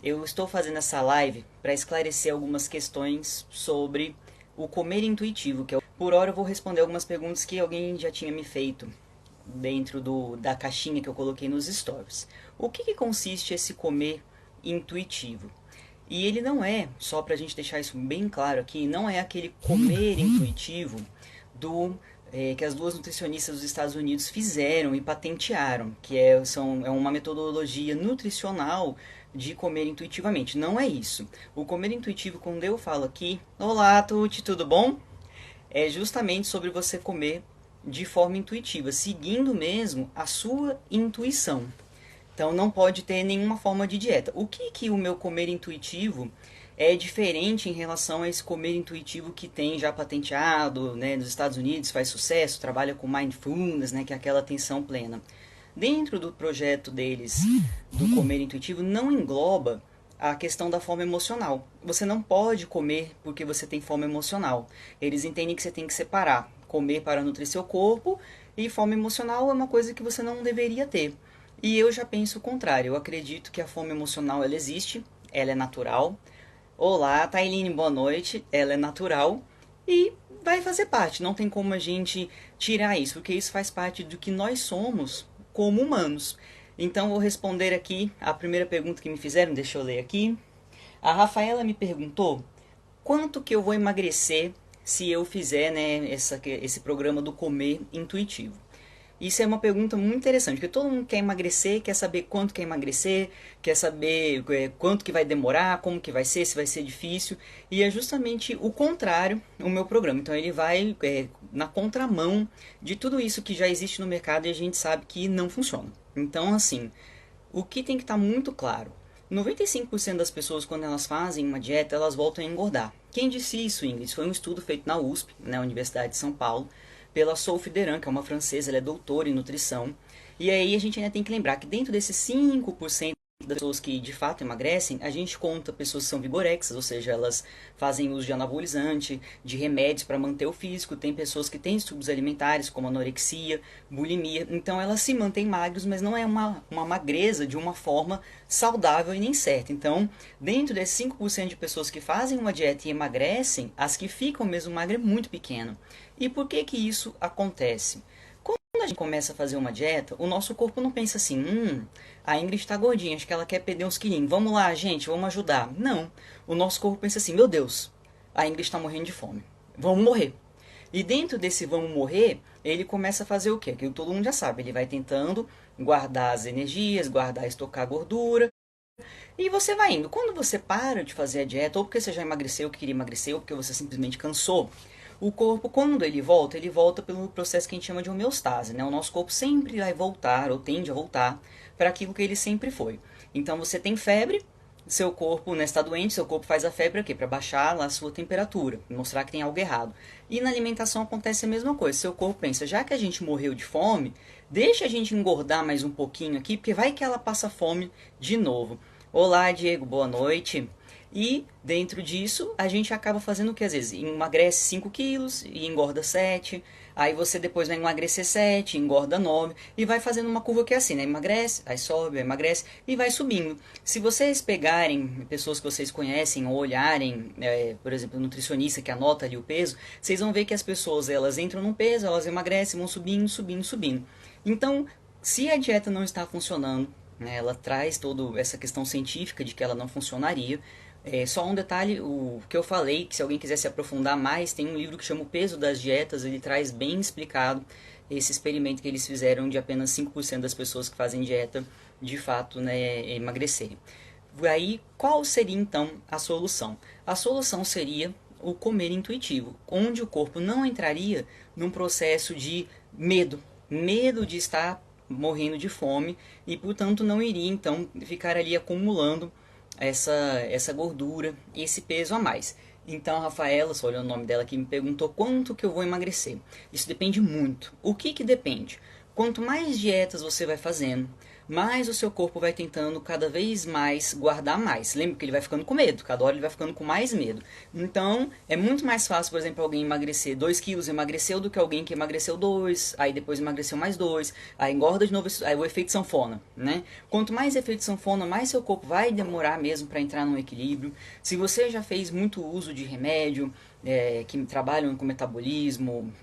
Eu estou fazendo essa live para esclarecer algumas questões sobre o comer intuitivo, por hora eu vou responder algumas perguntas que alguém já tinha me feito dentro da caixinha que eu coloquei nos stories. O que consiste esse comer intuitivo? E ele não é, só para a gente deixar isso bem claro aqui, não é aquele comer intuitivo que as duas nutricionistas dos Estados Unidos fizeram e patentearam, é uma metodologia nutricional de comer intuitivamente. Não é isso. O comer intuitivo, quando eu falo aqui, olá Tuti, tudo bom? É justamente sobre você comer de forma intuitiva, seguindo mesmo a sua intuição. Então não pode ter nenhuma forma de dieta. O que o meu comer intuitivo é diferente em relação a esse comer intuitivo que tem já patenteado, né, nos Estados Unidos, faz sucesso, trabalha com mindfulness, né, que é aquela atenção plena. Dentro do projeto deles, do comer intuitivo, não engloba a questão da fome emocional. Você não pode comer porque você tem fome emocional. Eles entendem que você tem que separar comer para nutrir seu corpo e fome emocional é uma coisa que você não deveria ter. E eu já penso o contrário. Eu acredito que a fome emocional ela existe, ela é natural. Olá, Tailine, boa noite. Ela é natural e vai fazer parte. Não tem como a gente tirar isso, porque isso faz parte do que nós somos como humanos. Então vou responder aqui a primeira pergunta que me fizeram, deixa eu ler aqui. A Rafaela me perguntou quanto que eu vou emagrecer se eu fizer, né, esse programa do comer intuitivo. Isso é uma pergunta muito interessante, porque todo mundo quer emagrecer, quer saber quanto quer emagrecer, quer saber quanto que vai demorar, como que vai ser, se vai ser difícil. E é justamente o contrário o meu programa. Então ele vai na contramão de tudo isso que já existe no mercado e a gente sabe que não funciona. Então, assim, o que tem que estar muito claro? 95% das pessoas, quando elas fazem uma dieta, elas voltam a engordar. Quem disse isso, Ingrid? Isso foi um estudo feito na USP, na Universidade de São Paulo, pela Sophie Deran, que é uma francesa, ela é doutora em nutrição. E aí a gente ainda tem que lembrar que dentro desses 5% das pessoas que de fato emagrecem, a gente conta pessoas que são vigorexas, ou seja, elas fazem uso de anabolizante, de remédios para manter o físico. Tem pessoas que têm distúrbios alimentares, como anorexia, bulimia. Então elas se mantêm magras, mas não é uma magreza de uma forma saudável e nem certa. Então, dentro desses 5% de pessoas que fazem uma dieta e emagrecem, as que ficam mesmo magras é muito pequeno. E por que que isso acontece? Quando a gente começa a fazer uma dieta, o nosso corpo não pensa assim, a Ingrid está gordinha, acho que ela quer perder uns quilinhos, vamos lá, gente, vamos ajudar. Não, o nosso corpo pensa assim, meu Deus, a Ingrid está morrendo de fome, vamos morrer. E dentro desse vamos morrer, ele começa a fazer o quê? Que todo mundo já sabe, ele vai tentando guardar as energias, guardar, estocar gordura, e você vai indo. Quando você para de fazer a dieta, ou porque você já emagreceu, queria emagrecer, ou porque você simplesmente cansou, o corpo, quando ele volta pelo processo que a gente chama de homeostase, né? O nosso corpo sempre vai voltar, ou tende a voltar, para aquilo que ele sempre foi. Então você tem febre, seu corpo, né, está doente, seu corpo faz a febre aqui para baixar lá a sua temperatura, mostrar que tem algo errado. E na alimentação acontece a mesma coisa. Seu corpo pensa, já que a gente morreu de fome, deixa a gente engordar mais um pouquinho aqui, porque vai que ela passa fome de novo. Olá, Diego, boa noite. E dentro disso, a gente acaba fazendo o que às vezes emagrece 5 quilos e engorda 7. Aí você depois vai emagrecer 7, engorda 9 e vai fazendo uma curva que é assim, né? Emagrece, aí sobe, aí emagrece e vai subindo. Se vocês pegarem pessoas que vocês conhecem ou olharem, por exemplo, um nutricionista que anota ali o peso, vocês vão ver que as pessoas elas entram num peso, elas emagrecem, vão subindo, subindo, subindo. Então, se a dieta não está funcionando, né, ela traz toda essa questão científica de que ela não funcionaria. Só um detalhe, o que eu falei, que se alguém quiser se aprofundar mais, tem um livro que chama O Peso das Dietas, ele traz bem explicado esse experimento que eles fizeram de apenas 5% das pessoas que fazem dieta, de fato, né, emagrecerem. Aí, qual seria então a solução? A solução seria o comer intuitivo, onde o corpo não entraria num processo de medo de estar morrendo de fome e, portanto, não iria então ficar ali acumulando essa gordura e esse peso a mais. Então a Rafaela, só olhando o nome dela aqui, me perguntou quanto que eu vou emagrecer. Isso depende muito. O que depende? Quanto mais dietas você vai fazendo, mais o seu corpo vai tentando cada vez mais guardar mais. Lembra que ele vai ficando com medo, cada hora ele vai ficando com mais medo. Então, é muito mais fácil, por exemplo, alguém emagrecer 2 quilos, emagreceu, do que alguém que emagreceu 2, aí depois emagreceu mais 2, aí engorda de novo, aí o efeito sanfona, né? Quanto mais efeito sanfona, mais seu corpo vai demorar mesmo para entrar num equilíbrio. Se você já fez muito uso de remédio, que trabalham com metabolismo,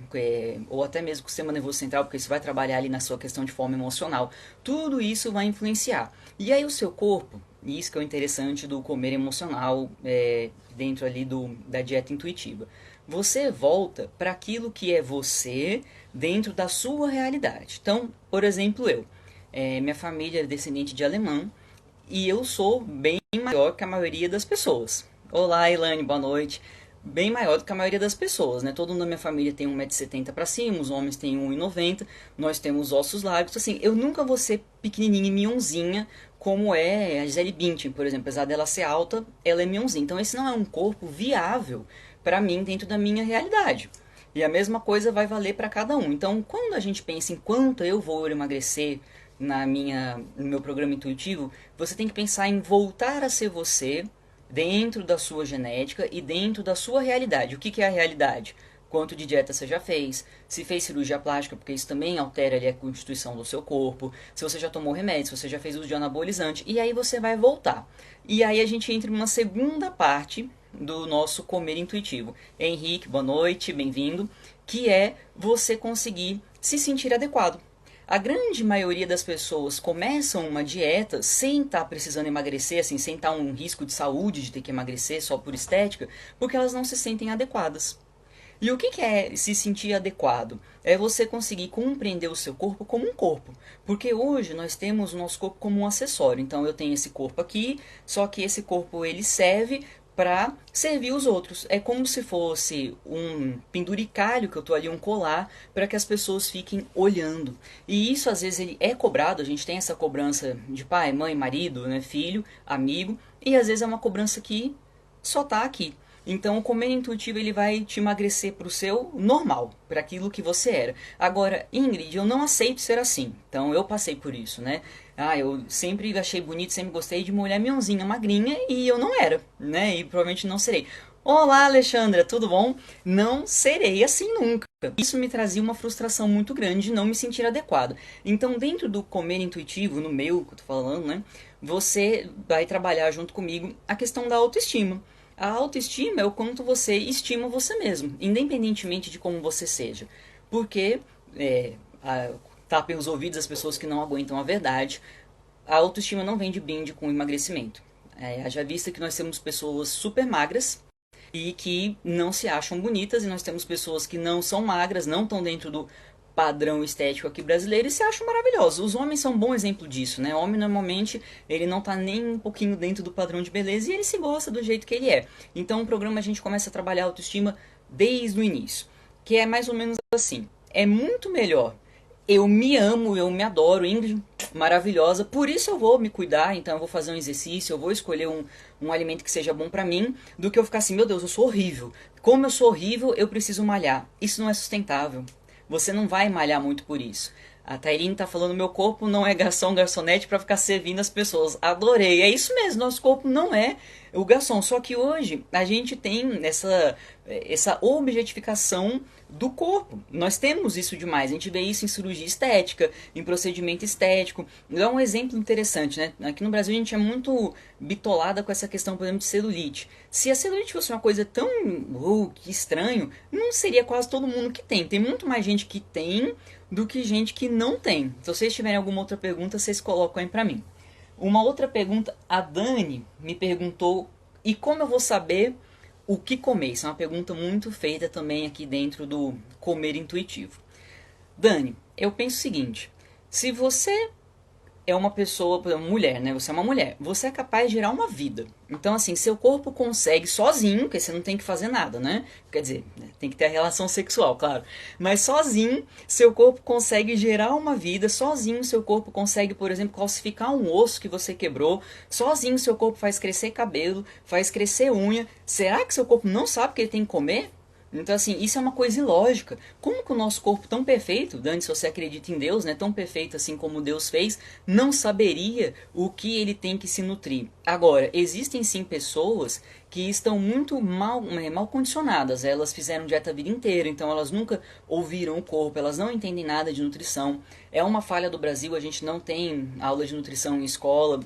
ou até mesmo com o sistema nervoso central, porque isso vai trabalhar ali na sua questão de forma emocional, tudo isso vai influenciar. E aí o seu corpo, e isso que é o interessante do comer emocional, dentro ali da dieta intuitiva, você volta para aquilo que é você dentro da sua realidade. Então, por exemplo, minha família é descendente de alemão, e eu sou bem maior que a maioria das pessoas. Olá, Elaine, boa noite. Bem maior do que a maioria das pessoas, né? Todo mundo da minha família tem 1,70 m para cima, os homens têm 1,90 m, nós temos ossos largos. Assim, eu nunca vou ser pequenininha e mionzinha como é a Gisele Bündchen, por exemplo. Apesar dela ser alta, ela é mionzinha. Então esse não é um corpo viável para mim dentro da minha realidade. E a mesma coisa vai valer para cada um. Então, quando a gente pensa em quanto eu vou emagrecer no meu programa intuitivo, você tem que pensar em voltar a ser você dentro da sua genética e dentro da sua realidade. O que é a realidade? Quanto de dieta você já fez, se fez cirurgia plástica, porque isso também altera ali a constituição do seu corpo, se você já tomou remédio, se você já fez uso de anabolizante, e aí você vai voltar. E aí a gente entra em uma segunda parte do nosso comer intuitivo. Henrique, boa noite, bem-vindo, que é você conseguir se sentir adequado. A grande maioria das pessoas começam uma dieta sem estar precisando emagrecer, assim, sem estar um risco de saúde de ter que emagrecer só por estética, porque elas não se sentem adequadas. E o que é se sentir adequado? É você conseguir compreender o seu corpo como um corpo. Porque hoje nós temos o nosso corpo como um acessório. Então eu tenho esse corpo aqui, só que esse corpo ele serve para servir os outros. É como se fosse um penduricalho que eu tô ali, um colar, para que as pessoas fiquem olhando. E isso às vezes ele é cobrado, a gente tem essa cobrança de pai, mãe, marido, né, filho, amigo, e às vezes é uma cobrança que só tá aqui. Então o comer intuitivo ele vai te emagrecer para o seu normal, para aquilo que você era. Agora, Ingrid, eu não aceito ser assim. Então eu passei por isso, né? Eu sempre achei bonito, sempre gostei de mulher mionzinha, magrinha, e eu não era, né? E provavelmente não serei. Olá, Alexandra, tudo bom? Não serei assim nunca. Isso me trazia uma frustração muito grande de não me sentir adequado. Então, dentro do comer intuitivo, no meu que eu tô falando, né? Você vai trabalhar junto comigo a questão da autoestima. A autoestima é o quanto você estima você mesmo, independentemente de como você seja. Porque, tapem os ouvidos as pessoas que não aguentam a verdade, a autoestima não vem de brinde com emagrecimento. Haja vista que nós temos pessoas super magras e que não se acham bonitas, e nós temos pessoas que não são magras, não estão dentro do padrão estético aqui brasileiro e se acham maravilhosos. Os homens são um bom exemplo disso, né? O homem normalmente ele não tá nem um pouquinho dentro do padrão de beleza e ele se gosta do jeito que ele é. Então o programa a gente começa a trabalhar a autoestima desde o início, que é mais ou menos assim. É muito melhor eu me amo, eu me adoro, Ingrid, maravilhosa, por isso eu vou me cuidar, então eu vou fazer um exercício, eu vou escolher um alimento que seja bom pra mim, do que eu ficar assim, meu Deus, eu sou horrível. Como eu sou horrível, eu preciso malhar. Isso não é sustentável. Você não vai malhar muito por isso. A Tairine tá falando, meu corpo não é garçom, garçonete para ficar servindo as pessoas. Adorei. É isso mesmo, nosso corpo não é o garçom. Só que hoje a gente tem essa objetificação do corpo. Nós temos isso demais. A gente vê isso em cirurgia estética, em procedimento estético. Dá um exemplo interessante, né? Aqui no Brasil a gente é muito bitolada com essa questão, por exemplo, de celulite. Se a celulite fosse uma coisa tão que estranho, não seria quase todo mundo que tem. Tem muito mais gente que tem do que gente que não tem. Se vocês tiverem alguma outra pergunta, vocês colocam aí pra mim. Uma outra pergunta, a Dani me perguntou, e como eu vou saber o que comer? Isso é uma pergunta muito feita também aqui dentro do comer intuitivo. Dani, eu penso o seguinte, se você é uma pessoa, uma mulher, né? Você é uma mulher. Você é capaz de gerar uma vida. Então, assim, seu corpo consegue sozinho, porque você não tem que fazer nada, né? Quer dizer, tem que ter a relação sexual, claro. Mas sozinho, seu corpo consegue gerar uma vida. Sozinho, seu corpo consegue, por exemplo, calcificar um osso que você quebrou. Sozinho, seu corpo faz crescer cabelo, faz crescer unha. Será que seu corpo não sabe que ele tem que comer? Então, assim, isso é uma coisa ilógica. Como que o nosso corpo tão perfeito, Dani, se você acredita em Deus, né, tão perfeito assim como Deus fez, não saberia o que ele tem que se nutrir? Agora, existem sim pessoas que estão muito mal condicionadas. Elas fizeram dieta a vida inteira, então elas nunca ouviram o corpo, elas não entendem nada de nutrição. É uma falha do Brasil, a gente não tem aula de nutrição em escola.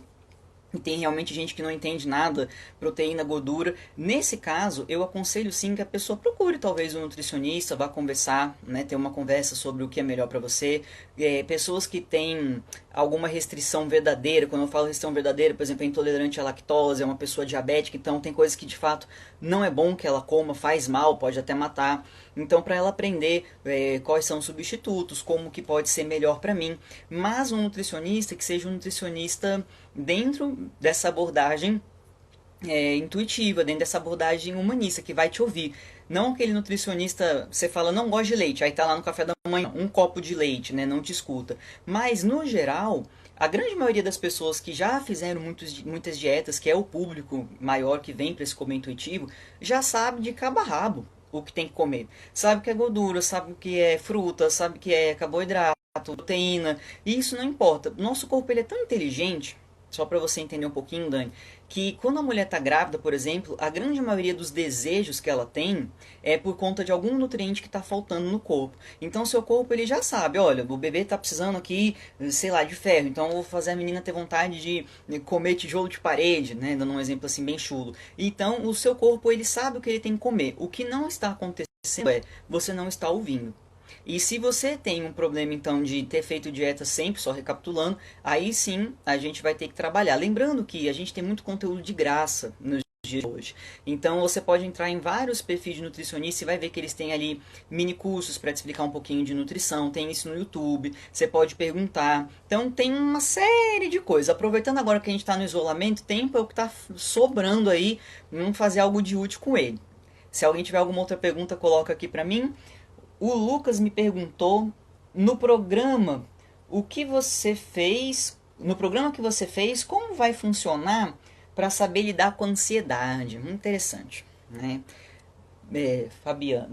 E tem realmente gente que não entende nada, proteína, gordura. Nesse caso, eu aconselho sim que a pessoa procure talvez um nutricionista, vá conversar, né, ter uma conversa sobre o que é melhor para você. Pessoas que têm alguma restrição verdadeira, quando eu falo restrição verdadeira, por exemplo, é intolerante à lactose, é uma pessoa diabética, então tem coisas que de fato não é bom que ela coma, faz mal, pode até matar. Então, para ela aprender quais são os substitutos, como que pode ser melhor para mim. Mas um nutricionista que seja um nutricionista dentro dessa abordagem intuitiva, dentro dessa abordagem humanista, que vai te ouvir. Não aquele nutricionista, você fala, não gosta de leite, aí tá lá no café da manhã, um copo de leite, né, não te escuta. Mas, no geral, a grande maioria das pessoas que já fizeram muitas dietas, que é o público maior que vem para esse comer intuitivo, já sabe de cabo a rabo o que tem que comer. Sabe o que é gordura, sabe o que é fruta, sabe o que é carboidrato, proteína, e isso não importa. Nosso corpo ele é tão inteligente, só para você entender um pouquinho, Dani, que quando a mulher está grávida, por exemplo, a grande maioria dos desejos que ela tem é por conta de algum nutriente que está faltando no corpo. Então, seu corpo ele já sabe, olha, o bebê está precisando aqui, sei lá, de ferro, então eu vou fazer a menina ter vontade de comer tijolo de parede, né, dando um exemplo assim bem chulo. Então, o seu corpo ele sabe o que ele tem que comer. O que não está acontecendo é você não está ouvindo. E se você tem um problema então de ter feito dieta sempre, só recapitulando, aí sim a gente vai ter que trabalhar. Lembrando que a gente tem muito conteúdo de graça nos dias de hoje. Então você pode entrar em vários perfis de nutricionista e vai ver que eles têm ali mini cursos para te explicar um pouquinho de nutrição, tem isso no YouTube, você pode perguntar. Então tem uma série de coisas. Aproveitando agora que a gente está no isolamento, tempo é o que está sobrando aí, vamos fazer algo de útil com ele. Se alguém tiver alguma outra pergunta, coloca aqui para mim. O Lucas me perguntou no programa o que você fez, no programa que você fez, como vai funcionar para saber lidar com a ansiedade. Muito interessante, né? Fabiano,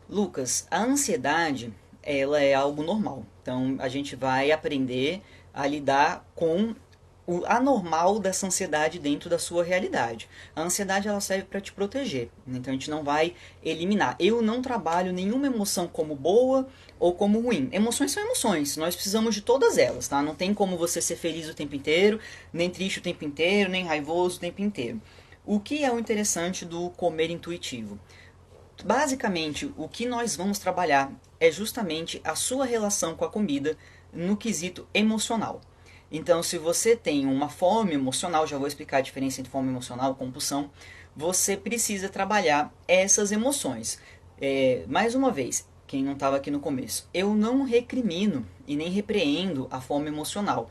Lucas, a ansiedade ela é algo normal. Então a gente vai aprender a lidar com o anormal dessa ansiedade dentro da sua realidade. A ansiedade ela serve para te proteger, então a gente não vai eliminar. Eu não trabalho nenhuma emoção como boa ou como ruim. Emoções são emoções, nós precisamos de todas elas, tá? Não tem como você ser feliz o tempo inteiro, nem triste o tempo inteiro, nem raivoso o tempo inteiro. O que é o interessante do comer intuitivo? Basicamente, o que nós vamos trabalhar é justamente a sua relação com a comida no quesito emocional. Então, se você tem uma fome emocional, já vou explicar a diferença entre fome emocional e compulsão, você precisa trabalhar essas emoções. Mais uma vez, quem não estava aqui no começo, eu não recrimino e nem repreendo a fome emocional.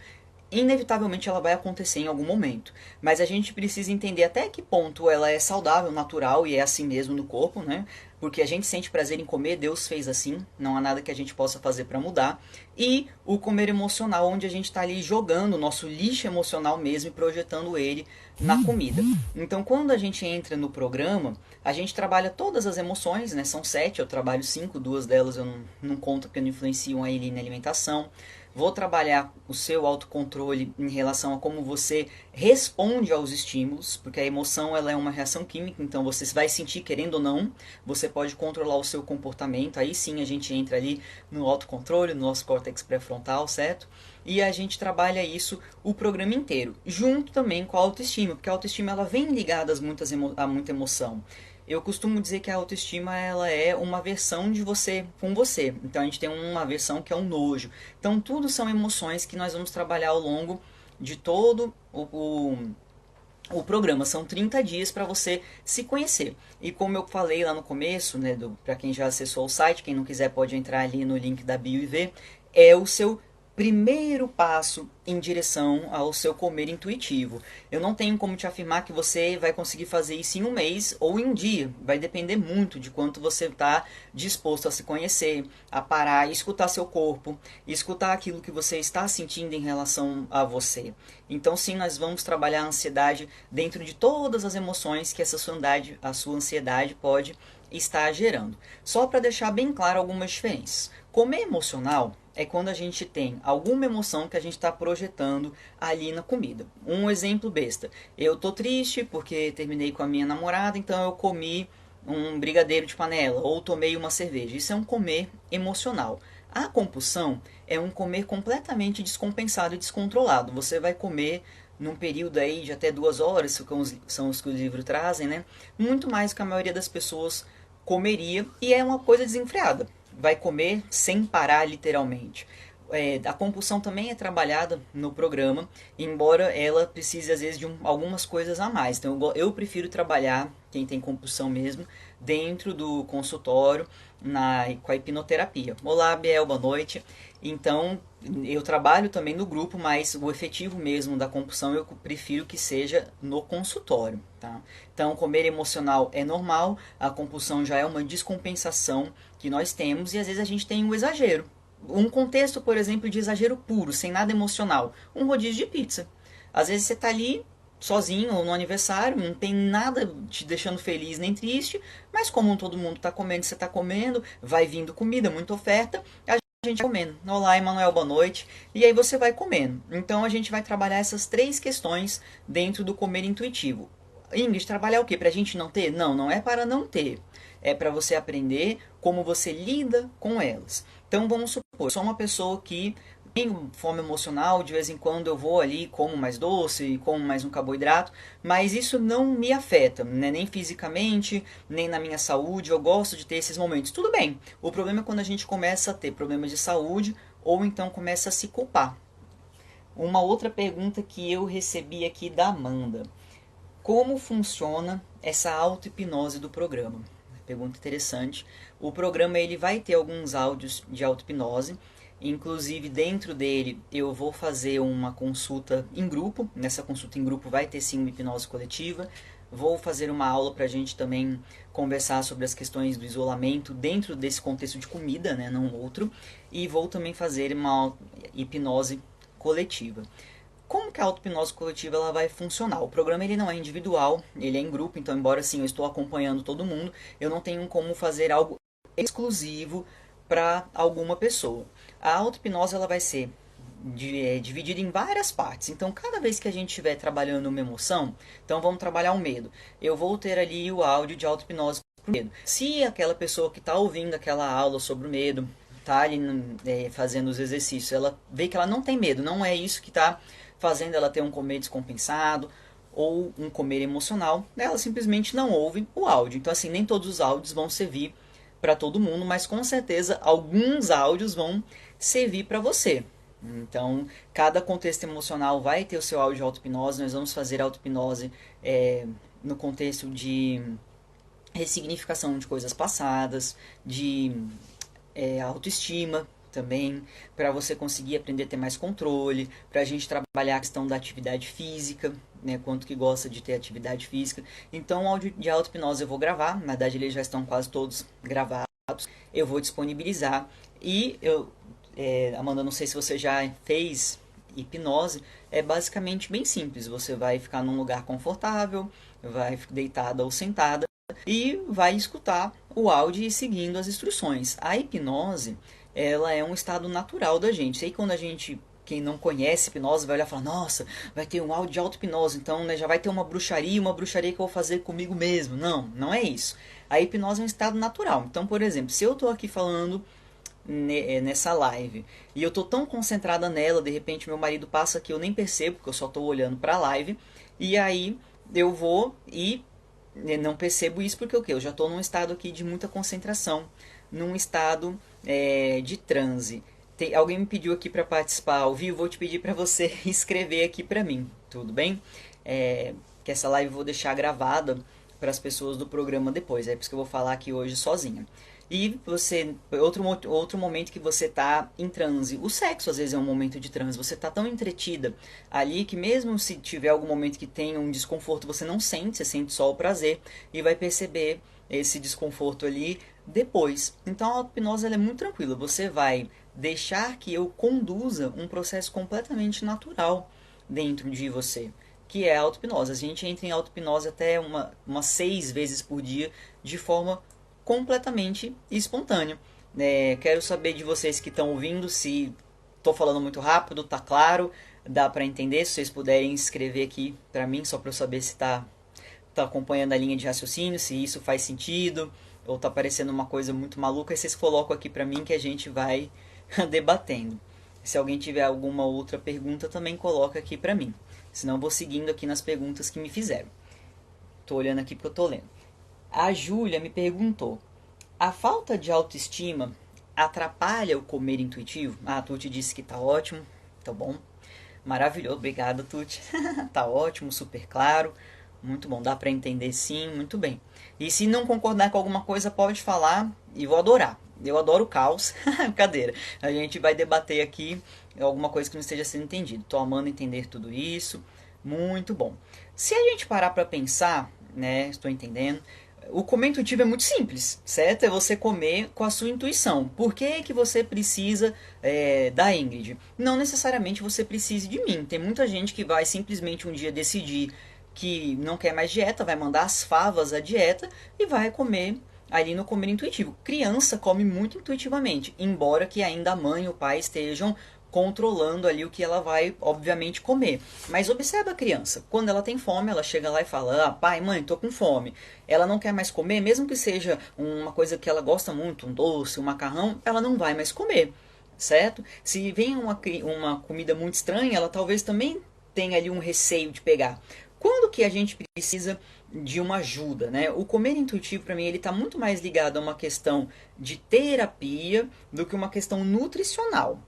Inevitavelmente ela vai acontecer em algum momento, mas a gente precisa entender até que ponto ela é saudável, natural e é assim mesmo no corpo, né? Porque a gente sente prazer em comer, Deus fez assim, não há nada que a gente possa fazer para mudar. E o comer emocional, onde a gente está ali jogando o nosso lixo emocional mesmo e projetando ele na comida. Então, quando a gente entra no programa, a gente trabalha todas as emoções, né? São 7, eu trabalho 5, 2 delas eu não conto porque não influenciam a ele na alimentação. Vou trabalhar o seu autocontrole em relação a como você responde aos estímulos, porque a emoção ela é uma reação química, então você vai sentir querendo ou não, você pode controlar o seu comportamento, aí sim a gente entra ali no autocontrole, no nosso córtex pré-frontal, certo? E a gente trabalha isso o programa inteiro, junto também com a autoestima, porque a autoestima ela vem ligada a muita emoção. Eu costumo dizer que a autoestima ela é uma versão de você com você. Então a gente tem uma versão que é um nojo. Então tudo são emoções que nós vamos trabalhar ao longo de todo o programa. São 30 dias para você se conhecer. E como eu falei lá no começo, né, para quem já acessou o site, quem não quiser pode entrar ali no link da bio e ver, é o seu primeiro passo em direção ao seu comer intuitivo. Eu não tenho como te afirmar que você vai conseguir fazer isso em um mês ou em um dia. Vai depender muito de quanto você está disposto a se conhecer, a parar e escutar seu corpo, escutar aquilo que você está sentindo em relação a você. Então sim, nós vamos trabalhar a ansiedade dentro de todas as emoções que a sua ansiedade pode estar gerando. Só para deixar bem claro algumas diferenças. Comer emocional é quando a gente tem alguma emoção que a gente está projetando ali na comida. Um exemplo besta. Eu tô triste porque terminei com a minha namorada, então eu comi um brigadeiro de panela ou tomei uma cerveja. Isso é um comer emocional. A compulsão é um comer completamente descompensado e descontrolado. Você vai comer num período aí de até 2 horas, são os que o livro trazem, né? Muito mais do que a maioria das pessoas comeria, e é uma coisa desenfreada. Vai comer sem parar, literalmente. A compulsão também é trabalhada no programa, embora ela precise às vezes de algumas coisas a mais. Então eu prefiro trabalhar, quem tem compulsão mesmo, dentro do consultório, com a hipnoterapia. Olá, Biel, boa noite. Então eu trabalho também no grupo, mas o efetivo mesmo da compulsão eu prefiro que seja no consultório. Tá? Então comer emocional é normal, a compulsão já é uma descompensação que nós temos e às vezes a gente tem um exagero. Um contexto, por exemplo, de exagero puro, sem nada emocional. Um rodízio de pizza. Às vezes você está ali sozinho ou no aniversário, não tem nada te deixando feliz nem triste, mas como todo mundo está comendo, você está comendo, vai vindo comida, muita oferta, a gente vai comendo. Olá, Emanuel, boa noite. E aí você vai comendo. Então a gente vai trabalhar essas 3 questões dentro do comer intuitivo. Ingrid, trabalhar o quê? Para a gente não ter? Não, não é para não ter. É para você aprender como você lida com elas. Então vamos supor, eu sou uma pessoa que tem fome emocional, de vez em quando eu vou ali, como mais doce, como mais um carboidrato, mas isso não me afeta, né? Nem fisicamente, nem na minha saúde, eu gosto de ter esses momentos. Tudo bem, o problema é quando a gente começa a ter problemas de saúde ou então começa a se culpar. Uma outra pergunta que eu recebi aqui da Amanda. Como funciona essa auto-hipnose do programa? Pergunta interessante. O programa ele vai ter alguns áudios de auto-hipnose. Inclusive, dentro dele, eu vou fazer uma consulta em grupo. Nessa consulta em grupo vai ter sim uma hipnose coletiva. Vou fazer uma aula para a gente também conversar sobre as questões do isolamento dentro desse contexto de comida, né, não outro. E vou também fazer uma hipnose coletiva. Como que a auto-hipnose coletiva ela vai funcionar? O programa ele não é individual, ele é em grupo, então embora assim eu estou acompanhando todo mundo, eu não tenho como fazer algo exclusivo para alguma pessoa. A auto-hipnose ela vai ser dividida em várias partes. Então, cada vez que a gente estiver trabalhando uma emoção, então vamos trabalhar o medo. Eu vou ter ali o áudio de auto-hipnose para o medo. Se aquela pessoa que está ouvindo aquela aula sobre o medo, está ali fazendo os exercícios, ela vê que ela não tem medo, não é isso que está fazendo ela ter um comer descompensado ou um comer emocional, ela simplesmente não ouve o áudio. Então, assim, nem todos os áudios vão servir para todo mundo, mas com certeza alguns áudios vão servir para você. Então, cada contexto emocional vai ter o seu áudio de auto-hipnose. Nós vamos fazer auto-hipnose no contexto de ressignificação de coisas passadas, de autoestima também, para você conseguir aprender a ter mais controle, para a gente trabalhar a questão da atividade física, né, quanto que gosta de ter atividade física. Então, o áudio de auto-hipnose eu vou gravar, na verdade eles já estão quase todos gravados, eu vou disponibilizar e Amanda, não sei se você já fez hipnose, é basicamente bem simples, você vai ficar num lugar confortável, vai deitada ou sentada e vai escutar o áudio e seguindo as instruções. A hipnose, ela é um estado natural da gente. Aí quando quem não conhece hipnose vai olhar e falar, nossa, vai ter um áudio de auto-hipnose, então né, já vai ter uma bruxaria que eu vou fazer comigo mesmo. Não, não é isso. A hipnose é um estado natural. Então, por exemplo, se eu estou aqui falando nessa live e eu estou tão concentrada nela, de repente meu marido passa que eu nem percebo, porque eu só estou olhando para a live, e aí eu vou e não percebo isso porque o quê? Eu já estou num estado aqui de muita concentração, num estado de transe. Alguém me pediu aqui para participar ao vivo, vou te pedir para você escrever aqui para mim, tudo bem? Que essa live eu vou deixar gravada para as pessoas do programa depois, é por isso que eu vou falar aqui hoje sozinha. E você, outro momento que você está em transe, o sexo às vezes é um momento de transe, você está tão entretida ali que mesmo se tiver algum momento que tenha um desconforto, você não sente, você sente só o prazer e vai perceber esse desconforto ali depois. Então a auto-hipnose ela é muito tranquila, você vai deixar que eu conduza um processo completamente natural dentro de você, que é a auto-hipnose. A gente entra em auto-hipnose até umas 6 vezes por dia de forma completamente espontânea. Quero saber de vocês que estão ouvindo se estou falando muito rápido, tá claro, dá para entender. Se vocês puderem escrever aqui para mim, só para eu saber se tá acompanhando a linha de raciocínio, se isso faz sentido ou tá parecendo uma coisa muito maluca, aí vocês colocam aqui para mim que a gente vai debatendo. Se alguém tiver alguma outra pergunta, também coloca aqui para mim. Senão eu vou seguindo aqui nas perguntas que me fizeram. Tô olhando aqui porque eu tô lendo. A Júlia me perguntou: a falta de autoestima atrapalha o comer intuitivo? A Tuti disse que tá ótimo, tá bom. Maravilhoso, obrigado, Tuti. Tá ótimo, super claro. Muito bom, dá para entender sim, muito bem. E se não concordar com alguma coisa, pode falar e vou adorar. Eu adoro o caos. Brincadeira. A gente vai debater aqui alguma coisa que não esteja sendo entendido. Tô amando entender tudo isso. Muito bom. Se a gente parar para pensar, né, estou entendendo, o comer intuitivo é muito simples, certo? É você comer com a sua intuição. Por que que você precisa da Ingrid? Não necessariamente você precise de mim. Tem muita gente que vai simplesmente um dia decidir que não quer mais dieta, vai mandar as favas à dieta e vai comer ali no comer intuitivo. Criança come muito intuitivamente, embora que ainda a mãe e o pai estejam controlando ali o que ela vai, obviamente, comer. Mas observa a criança, quando ela tem fome, ela chega lá e fala: ah, pai, mãe, tô com fome. Ela não quer mais comer, mesmo que seja uma coisa que ela gosta muito, um doce, um macarrão, ela não vai mais comer, certo? Se vem uma comida muito estranha, ela talvez também tenha ali um receio de pegar. Quando que a gente precisa de uma ajuda, né? O comer intuitivo, para mim, ele está muito mais ligado a uma questão de terapia do que uma questão nutricional.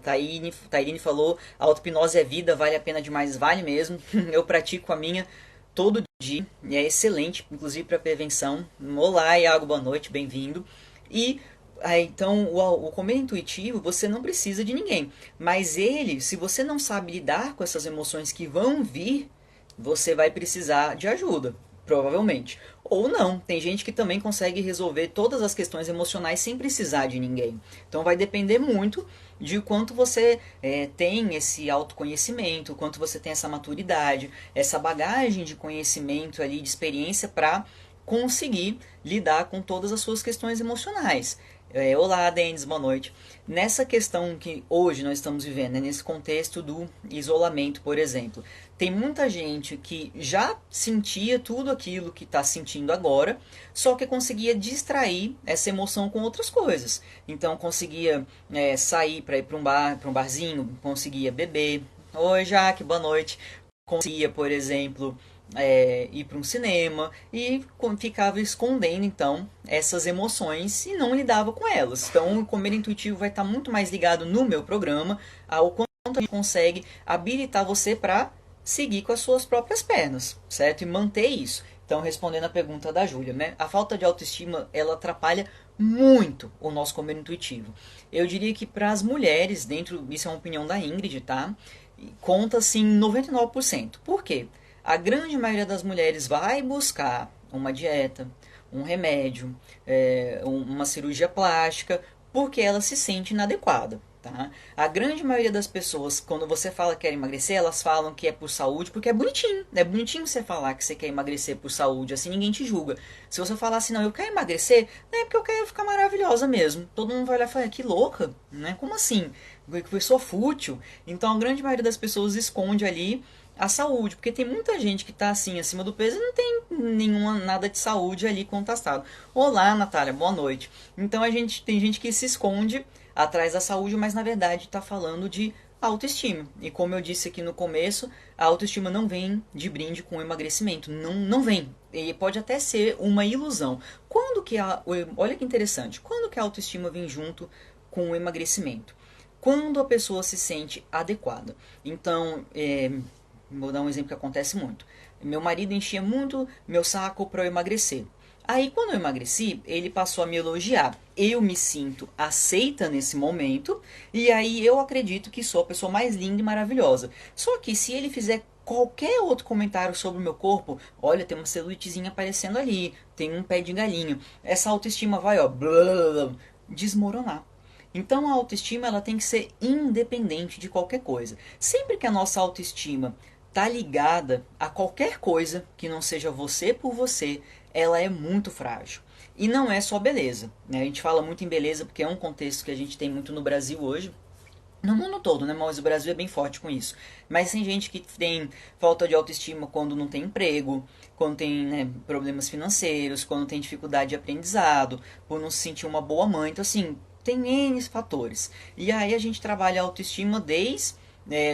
Tairine falou: a auto-hipnose é vida, vale a pena demais, vale mesmo. Eu pratico a minha todo dia e é excelente, inclusive para prevenção. Olá, Iago, boa noite, bem-vindo. E então, o comer intuitivo, você não precisa de ninguém. Mas ele, se você não sabe lidar com essas emoções que vão vir, você vai precisar de ajuda, provavelmente. Ou não, tem gente que também consegue resolver todas as questões emocionais sem precisar de ninguém. Então vai depender muito de quanto você tem esse autoconhecimento, quanto você tem essa maturidade, essa bagagem de conhecimento ali, de experiência para conseguir lidar com todas as suas questões emocionais. Olá, Denis, boa noite. Nessa questão que hoje nós estamos vivendo, nesse contexto do isolamento, por exemplo, tem muita gente que já sentia tudo aquilo que está sentindo agora, só que conseguia distrair essa emoção com outras coisas. Então conseguia sair para ir para um barzinho, conseguia beber. Oi, Jaque, boa noite. Conseguia, por exemplo, ir para um cinema e ficava escondendo então essas emoções e não lidava com elas. Então o comer intuitivo vai estar muito mais ligado no meu programa ao quanto a gente consegue habilitar você para seguir com as suas próprias pernas, certo? E manter isso. Então, respondendo a pergunta da Júlia, né? A falta de autoestima, ela atrapalha muito o nosso comer intuitivo. Eu diria que para as mulheres, isso é uma opinião da Ingrid, tá? Conta assim 99%. Por quê? A grande maioria das mulheres vai buscar uma dieta, um remédio, uma cirurgia plástica, porque ela se sente inadequada. Tá? A grande maioria das pessoas, quando você fala que quer emagrecer, elas falam que é por saúde, porque é bonitinho. É bonitinho você falar que você quer emagrecer por saúde, assim ninguém te julga. Se você falar assim, não, eu quero emagrecer, não é porque eu quero ficar maravilhosa mesmo. Todo mundo vai olhar e falar, que louca, né? Como assim? Que pessoa fútil. Então a grande maioria das pessoas esconde ali a saúde, porque tem muita gente que está assim acima do peso e não tem nada de saúde ali contestado. Olá, Natália, boa noite. Então tem gente que se esconde atrás da saúde, mas na verdade está falando de autoestima. E como eu disse aqui no começo, a autoestima não vem de brinde com o emagrecimento, não vem. E pode até ser uma ilusão. Olha que interessante, quando que a autoestima vem junto com o emagrecimento? Quando a pessoa se sente adequada. Então, vou dar um exemplo que acontece muito. Meu marido enchia muito meu saco para eu emagrecer. Aí, quando eu emagreci, ele passou a me elogiar. Eu me sinto aceita nesse momento, e aí eu acredito que sou a pessoa mais linda e maravilhosa. Só que se ele fizer qualquer outro comentário sobre o meu corpo, olha, tem uma celulitezinha aparecendo ali, tem um pé de galinha, essa autoestima vai, ó, desmoronar. Então a autoestima ela tem que ser independente de qualquer coisa. Sempre que a nossa autoestima tá ligada a qualquer coisa que não seja você por você, ela é muito frágil. E não é só beleza, né? A gente fala muito em beleza porque é um contexto que a gente tem muito no Brasil hoje. No mundo todo, né? Mas o Brasil é bem forte com isso. Mas tem gente que tem falta de autoestima quando não tem emprego, quando tem, né, problemas financeiros, quando tem dificuldade de aprendizado, por não se sentir uma boa mãe. Então, assim, tem N fatores. E aí a gente trabalha a autoestima desde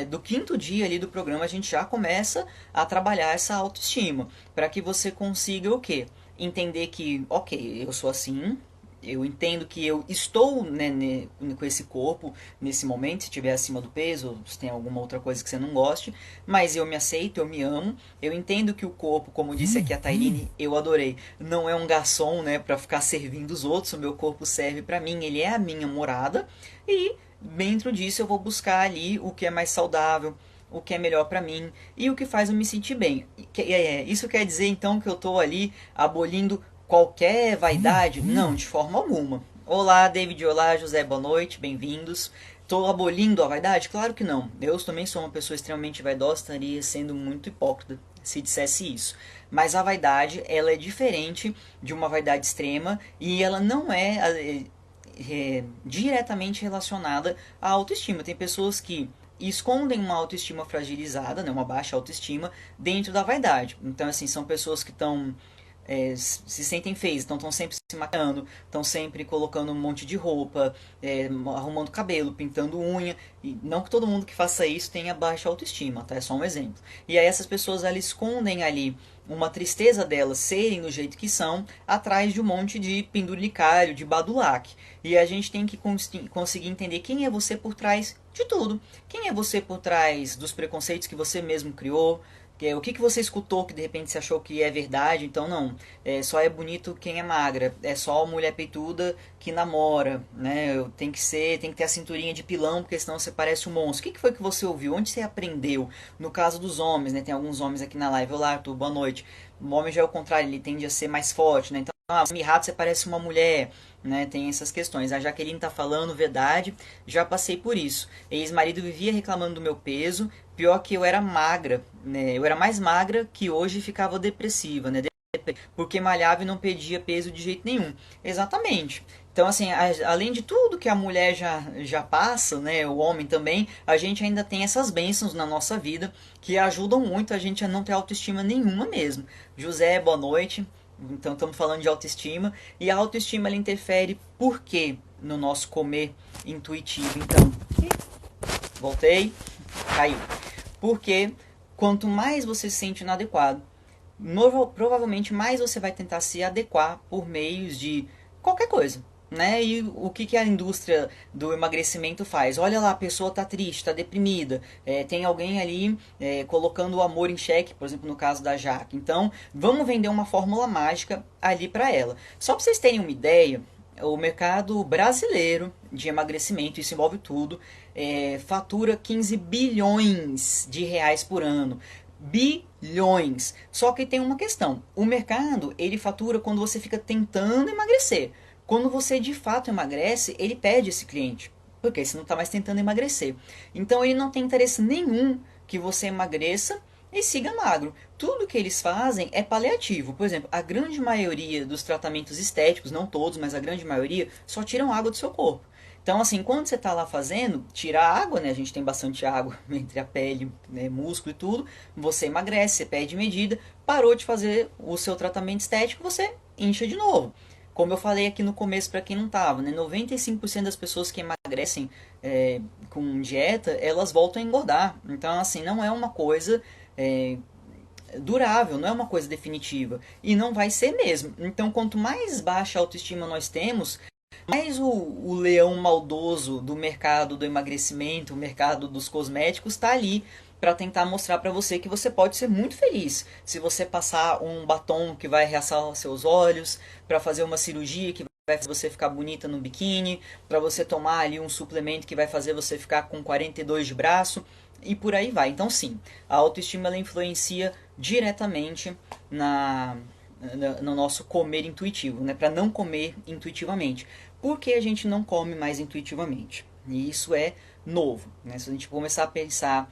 do quinto dia ali do programa, a gente já começa a trabalhar essa autoestima. Para que você consiga o quê? Entender que, ok, eu sou assim, eu entendo que eu estou, né, com esse corpo nesse momento, se estiver acima do peso, se tem alguma outra coisa que você não goste, mas eu me aceito, eu me amo, eu entendo que o corpo, como disse aqui a Tairine, eu adorei, não é um garçom, né, para ficar servindo os outros, o meu corpo serve para mim, ele é a minha morada, e dentro disso eu vou buscar ali o que é mais saudável, o que é melhor para mim e o que faz eu me sentir bem. Isso quer dizer então que eu estou ali abolindo qualquer vaidade? Não, de forma alguma. Olá, David, olá, José, boa noite, bem-vindos. Estou abolindo a vaidade? Claro que não. Eu também sou uma pessoa extremamente vaidosa, estaria sendo muito hipócrita se dissesse isso. Mas a vaidade, ela é diferente de uma vaidade extrema e ela não é diretamente relacionada à autoestima. Tem pessoas que escondem uma autoestima fragilizada, né, uma baixa autoestima, dentro da vaidade. Então, assim, são pessoas que estão se sentem feias, então estão sempre se maquiando, estão sempre colocando um monte de roupa, arrumando cabelo, pintando unha. E não que todo mundo que faça isso tenha baixa autoestima, tá? É só um exemplo. E aí essas pessoas elas escondem ali uma tristeza delas serem do jeito que são, atrás de um monte de penduricalho, de badulaque. E a gente tem que conseguir entender quem é você por trás de tudo. Quem é você por trás dos preconceitos que você mesmo criou, o que você escutou que de repente você achou que é verdade, então não. Só é bonito quem é magra, é só mulher peituda que namora, né? Tem que ter a cinturinha de pilão, porque senão você parece um monstro. O que foi que você ouviu? Onde você aprendeu? No caso dos homens, né? Tem alguns homens aqui na live. Olá, Arthur, boa noite. O homem já é o contrário, ele tende a ser mais forte, né? Então, mirrado você parece uma mulher, né? Tem essas questões. A Jaqueline tá falando verdade, já passei por isso. Ex-marido vivia reclamando do meu peso, pior que eu era magra, né? Eu era mais magra que hoje ficava depressiva, né? Porque malhava e não perdia peso de jeito nenhum. Exatamente. Então, assim, além de tudo que a mulher já passa, né, o homem também, a gente ainda tem essas bênçãos na nossa vida que ajudam muito a gente a não ter autoestima nenhuma mesmo. José, boa noite. Então, estamos falando de autoestima. E a autoestima, ela interfere por quê no nosso comer intuitivo? Então, voltei, caiu. Porque quanto mais você se sente inadequado, provavelmente mais você vai tentar se adequar por meios de qualquer coisa, né? E o que a indústria do emagrecimento faz? Olha lá, a pessoa tá triste, tá deprimida, tem alguém ali colocando o amor em xeque, por exemplo, no caso da Jaque. Então, vamos vender uma fórmula mágica ali para ela. Só para vocês terem uma ideia, o mercado brasileiro de emagrecimento, isso envolve tudo, fatura 15 bilhões de reais por ano. Bilhões. Só que tem uma questão. O mercado, ele fatura quando você fica tentando emagrecer. Quando você de fato emagrece, ele perde esse cliente. Porque você não está mais tentando emagrecer. Então ele não tem interesse nenhum que você emagreça e siga magro. Tudo que eles fazem é paliativo. Por exemplo, a grande maioria dos tratamentos estéticos, não todos, mas a grande maioria, só tiram água do seu corpo. Então, assim, quando você está lá fazendo, tira a água, né? A gente tem bastante água entre a pele, né, músculo e tudo. Você emagrece, você perde medida. Parou de fazer o seu tratamento estético, você incha de novo. Como eu falei aqui no começo para quem não estava, né? 95% das pessoas que emagrecem com dieta, elas voltam a engordar. Então, assim, não é uma coisa durável, não é uma coisa definitiva. E não vai ser mesmo. Então, quanto mais baixa autoestima nós temos, mais o leão maldoso do mercado do emagrecimento, o mercado dos cosméticos, está ali para tentar mostrar para você que você pode ser muito feliz. Se você passar um batom que vai realçar os seus olhos, para fazer uma cirurgia que vai fazer você ficar bonita no biquíni, para você tomar ali um suplemento que vai fazer você ficar com 42 de braço, e por aí vai. Então sim, a autoestima ela influencia diretamente no nosso comer intuitivo, né? Para não comer intuitivamente. Por que a gente não come mais intuitivamente? E isso é novo, né? Se a gente começar a pensar,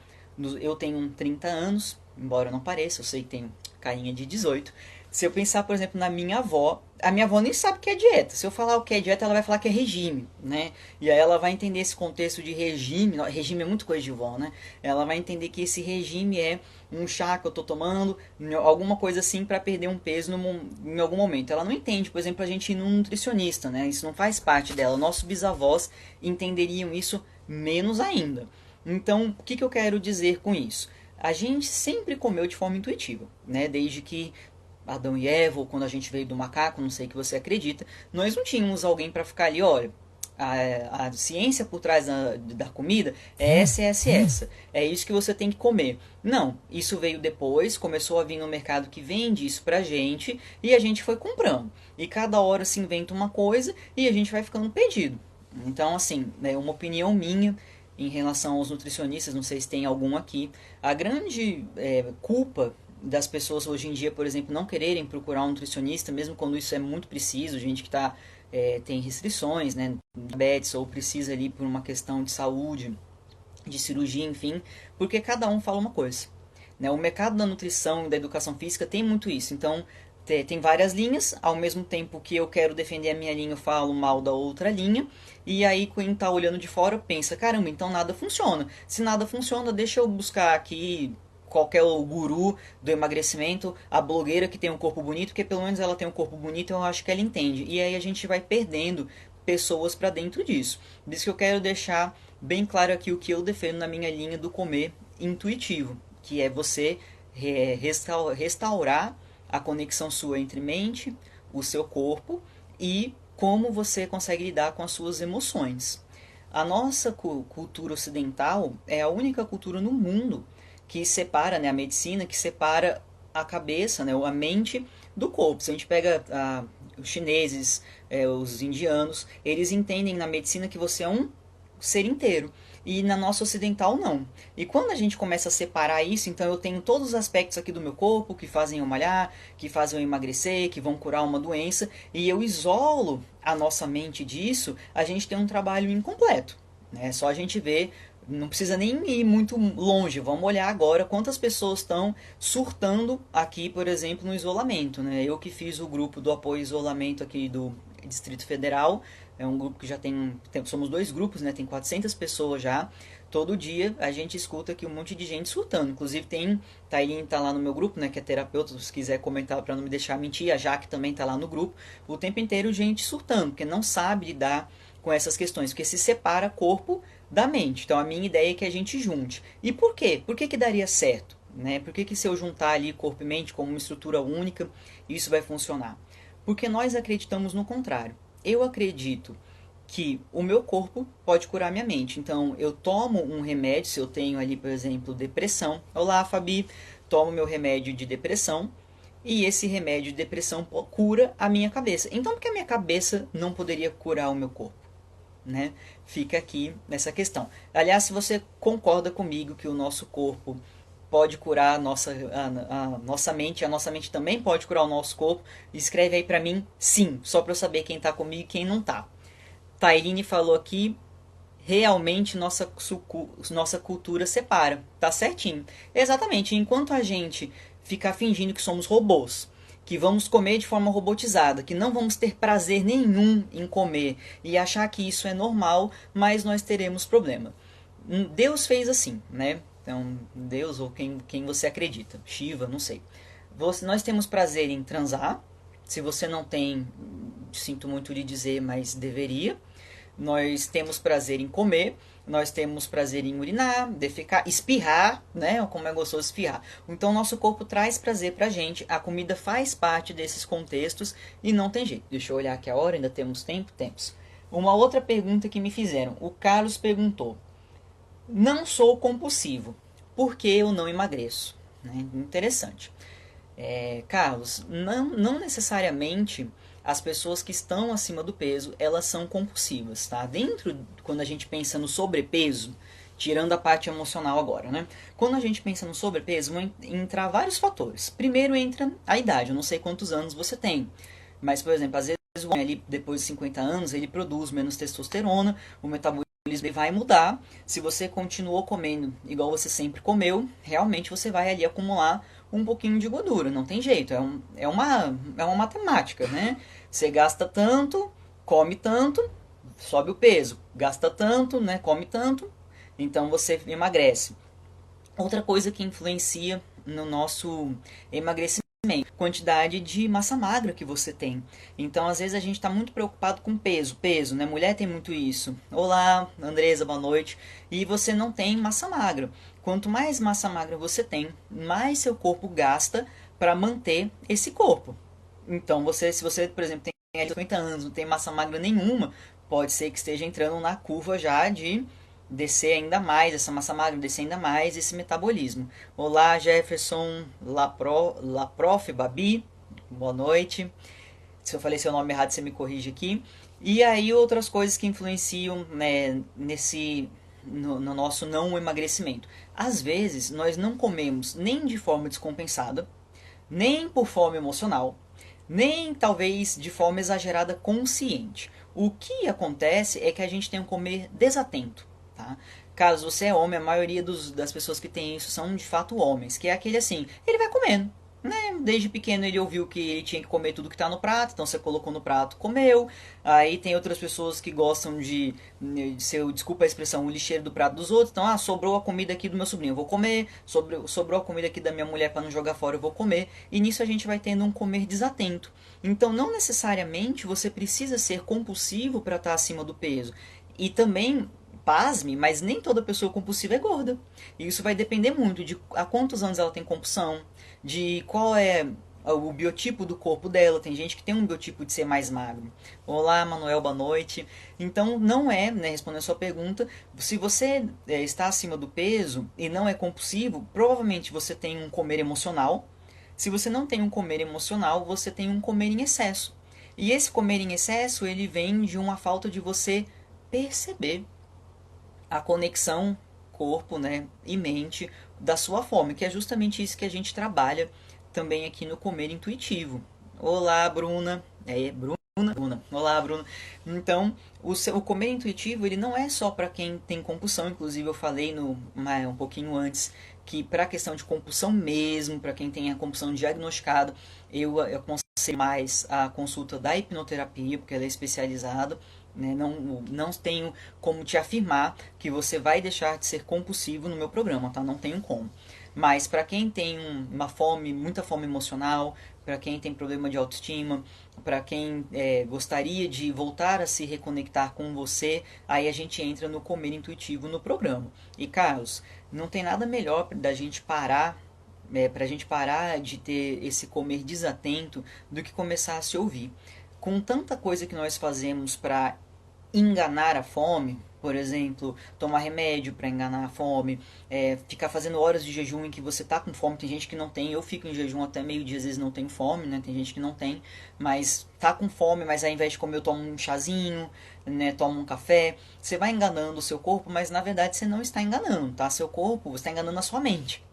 eu tenho 30 anos, embora eu não pareça, eu sei que tenho carinha de 18. Se eu pensar, por exemplo, na minha avó, a minha avó nem sabe o que é dieta. Se eu falar o que é dieta, ela vai falar que é regime, né? E aí ela vai entender esse contexto de regime. Regime é muito coisa de vó, né? Ela vai entender que esse regime é um chá que eu tô tomando, alguma coisa assim para perder um peso em algum momento. Ela não entende, por exemplo, a gente ir num nutricionista, né? Isso não faz parte dela. Nossos bisavós entenderiam isso menos ainda. Então, o que eu quero dizer com isso? A gente sempre comeu de forma intuitiva, né? Desde que Adão e Eva, ou quando a gente veio do macaco, não sei o que você acredita, nós não tínhamos alguém para ficar ali, olha, a ciência por trás da comida é essa, essa e essa. É isso que você tem que comer. Não, isso veio depois, começou a vir no mercado que vende isso pra gente, e a gente foi comprando. E cada hora se inventa uma coisa, e a gente vai ficando perdido. Então, assim, é uma opinião minha em relação aos nutricionistas, não sei se tem algum aqui. A grande culpa das pessoas hoje em dia, por exemplo, não quererem procurar um nutricionista, mesmo quando isso é muito preciso, gente que tem restrições, né, diabetes, ou precisa ali por uma questão de saúde, de cirurgia, enfim, porque cada um fala uma coisa. Né? O mercado da nutrição e da educação física tem muito isso, então tem várias linhas, ao mesmo tempo que eu quero defender a minha linha, eu falo mal da outra linha, e aí quem está olhando de fora pensa, caramba, então nada funciona. Se nada funciona, deixa eu buscar aqui qualquer guru do emagrecimento, a blogueira que tem um corpo bonito, porque pelo menos ela tem um corpo bonito, eu acho que ela entende. E aí a gente vai perdendo pessoas para dentro disso. Por isso que eu quero deixar bem claro aqui o que eu defendo na minha linha do comer intuitivo, que é você restaurar a conexão sua entre mente, o seu corpo e como você consegue lidar com as suas emoções. A nossa cultura ocidental é a única cultura no mundo que separa, né, a medicina, que separa a cabeça, né, a mente do corpo. Se a gente pega os chineses, os indianos, eles entendem na medicina que você é um ser inteiro. E na nossa ocidental não. E quando a gente começa a separar isso, então eu tenho todos os aspectos aqui do meu corpo que fazem eu malhar, que fazem eu emagrecer, que vão curar uma doença, e eu isolo a nossa mente disso, a gente tem um trabalho incompleto. É só a gente ver, não precisa nem ir muito longe, vamos olhar agora quantas pessoas estão surtando aqui, por exemplo, no isolamento. Né? Eu que fiz o grupo do apoio ao isolamento aqui do Distrito Federal, é um grupo que já somos dois grupos, né? Tem 400 pessoas já. Todo dia a gente escuta aqui um monte de gente surtando. Inclusive tem, Tailine tá lá no meu grupo, né? Que é terapeuta, se quiser comentar para não me deixar mentir. A Jaque também tá lá no grupo. O tempo inteiro gente surtando, porque não sabe lidar com essas questões. Porque se separa corpo da mente. Então a minha ideia é que a gente junte. E por quê? Por que daria certo? Né? Por que se eu juntar ali corpo e mente como uma estrutura única, isso vai funcionar? Porque nós acreditamos no contrário. Eu acredito que o meu corpo pode curar minha mente. Então, eu tomo um remédio, se eu tenho ali, por exemplo, depressão. Olá, Fabi. Tomo meu remédio de depressão e esse remédio de depressão cura a minha cabeça. Então, por que a minha cabeça não poderia curar o meu corpo? Né? Fica aqui nessa questão. Aliás, se você concorda comigo que o nosso corpo pode curar a nossa mente, a nossa mente também pode curar o nosso corpo, escreve aí pra mim sim, só pra eu saber quem tá comigo e quem não tá. Tairine falou aqui, realmente nossa cultura separa, tá certinho. Exatamente, enquanto a gente ficar fingindo que somos robôs, que vamos comer de forma robotizada, que não vamos ter prazer nenhum em comer e achar que isso é normal, mas nós teremos problema. Deus fez assim, né? Então, Deus ou quem você acredita, Shiva, não sei. Nós temos prazer em transar. Se você não tem, sinto muito lhe dizer, mas deveria. Nós temos prazer em comer. Nós temos prazer em urinar, defecar, espirrar, né? Como é gostoso espirrar. Então, nosso corpo traz prazer pra gente. A comida faz parte desses contextos e não tem jeito. Deixa eu olhar aqui a hora, ainda temos tempo? Temos. Uma outra pergunta que me fizeram. O Carlos perguntou: não sou compulsivo. por que eu não emagreço? Né? Interessante. Carlos, não necessariamente as pessoas que estão acima do peso, elas são compulsivas, tá? Quando a gente pensa no sobrepeso, tirando a parte emocional agora, né? Quando a gente pensa no sobrepeso, vão entrar vários fatores. Primeiro entra a idade, eu não sei quantos anos você tem, mas, por exemplo, às vezes o homem ali, depois de 50 anos, ele produz menos testosterona, o metabolismo vai mudar. Se você continuou comendo igual você sempre comeu, realmente você vai ali acumular um pouquinho de gordura, não tem jeito, é uma matemática, né? Você gasta tanto, come tanto, sobe o peso, gasta tanto, né? Come tanto, então você emagrece. Outra coisa que influencia no nosso emagrecimento, quantidade de massa magra que você tem. Então, às vezes a gente está muito preocupado com peso, né? Mulher tem muito isso. Olá, Andresa, boa noite. E você não tem massa magra. Quanto mais massa magra você tem, mais seu corpo gasta para manter esse corpo. Então, se você, por exemplo, tem 50 anos, não tem massa magra nenhuma, pode ser que esteja entrando na curva já de descer ainda mais essa massa magra, descer ainda mais esse metabolismo. Olá, Jefferson, Laprof, Babi, boa noite. Se eu falei seu nome errado, você me corrige aqui. E aí outras coisas que influenciam, né, no nosso não emagrecimento. Às vezes nós não comemos nem de forma descompensada, nem por fome emocional, nem talvez de forma exagerada consciente. O que acontece é que a gente tem um comer desatento. Tá? Caso você é homem, a maioria das pessoas que tem isso são de fato homens, que é aquele assim, ele vai comendo. Né? Desde pequeno ele ouviu que ele tinha que comer tudo que está no prato, então você colocou no prato, comeu. Aí tem outras pessoas que gostam de ser, desculpa a expressão, o lixeiro do prato dos outros. Então, sobrou a comida aqui do meu sobrinho, eu vou comer. Sobrou a comida aqui da minha mulher para não jogar fora, eu vou comer. E nisso a gente vai tendo um comer desatento. Então, não necessariamente você precisa ser compulsivo para estar acima do peso. E também, pasme, mas nem toda pessoa compulsiva é gorda. E isso vai depender muito de há quantos anos ela tem compulsão, de qual é o biotipo do corpo dela. Tem gente que tem um biotipo de ser mais magro. Olá, Manuel, boa noite. Então, não é, né, respondendo a sua pergunta, se você está acima do peso e não é compulsivo, provavelmente você tem um comer emocional. Se você não tem um comer emocional, você tem um comer em excesso. E esse comer em excesso, ele vem de uma falta de você perceber a conexão corpo, né, e mente da sua fome, que é justamente isso que a gente trabalha também aqui no Comer Intuitivo. Olá, Bruna. Bruna. Olá, Bruna. Então, o comer intuitivo, ele não é só para quem tem compulsão, inclusive eu falei um pouquinho antes que para a questão de compulsão mesmo, para quem tem a compulsão diagnosticada, eu aconselho mais a consulta da hipnoterapia, porque ela é especializada. Né? Não tenho como te afirmar que você vai deixar de ser compulsivo no meu programa, tá? Não tenho como. Mas para quem tem muita fome emocional, para quem tem problema de autoestima, para quem gostaria de voltar a se reconectar com você, aí a gente entra no Comer Intuitivo no programa. E Carlos, não tem nada melhor da gente parar, para a gente parar de ter esse comer desatento do que começar a se ouvir. Com tanta coisa que nós fazemos para enganar a fome, por exemplo, tomar remédio para enganar a fome, ficar fazendo horas de jejum em que você tá com fome. Tem gente que não tem, eu fico em jejum até meio-dia, às vezes não tenho fome, né? Tem gente que não tem, mas tá com fome, mas ao invés de comer eu tomo um chazinho, né? Tomo um café. Você vai enganando o seu corpo, mas na verdade você não está enganando, tá? Seu corpo, você está enganando a sua mente.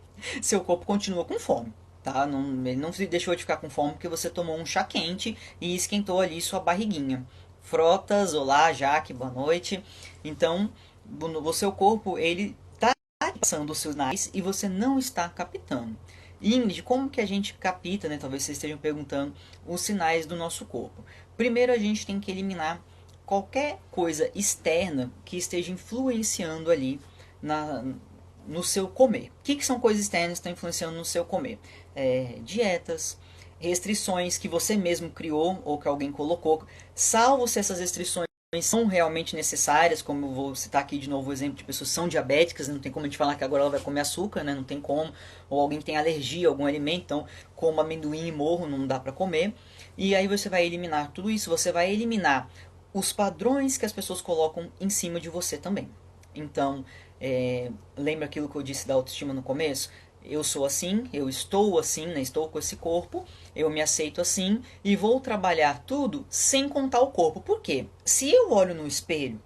Seu corpo continua com fome. Tá? Ele não deixou de ficar com fome porque você tomou um chá quente e esquentou ali sua barriguinha. Frotas, olá, Jaque, boa noite. Então, o seu corpo, ele está passando os sinais e você não está captando. Ingrid, como que a gente capta, né? Talvez vocês estejam perguntando, os sinais do nosso corpo. Primeiro a gente tem que eliminar qualquer coisa externa que esteja influenciando ali no seu comer. O que são coisas externas que estão influenciando no seu comer? Dietas, restrições que você mesmo criou ou que alguém colocou, salvo se essas restrições são realmente necessárias, como eu vou citar aqui de novo o exemplo de pessoas que são diabéticas, não tem como a gente falar que agora ela vai comer açúcar, né? Não tem como, ou alguém tem alergia a algum alimento, então como amendoim e morro não dá para comer, e aí você vai eliminar tudo isso, você vai eliminar os padrões que as pessoas colocam em cima de você também. Então, Lembra aquilo que eu disse da autoestima no começo? Eu sou assim, eu estou assim, né? Estou com esse corpo, eu me aceito assim e vou trabalhar tudo sem contar o corpo. Por quê? Se eu olho no espelho,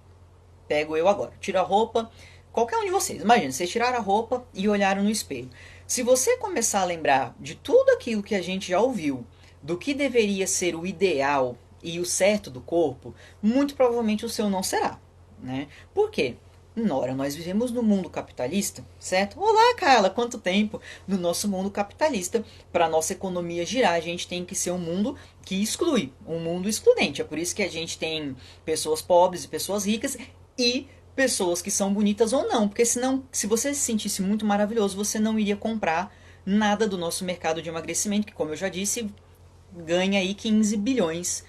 pego eu agora, tiro a roupa, qualquer um de vocês, imagina, vocês tiraram a roupa e olharam no espelho. Se você começar a lembrar de tudo aquilo que a gente já ouviu, do que deveria ser o ideal e o certo do corpo, muito provavelmente o seu não será, né? Por quê? Nora, nós vivemos no mundo capitalista, certo? Olá, Carla, quanto tempo? No nosso mundo capitalista, para a nossa economia girar, a gente tem que ser um mundo que exclui, um mundo excludente. É por isso que a gente tem pessoas pobres e pessoas ricas e pessoas que são bonitas ou não, porque senão, se você se sentisse muito maravilhoso, você não iria comprar nada do nosso mercado de emagrecimento, que como eu já disse, ganha aí 15 bilhões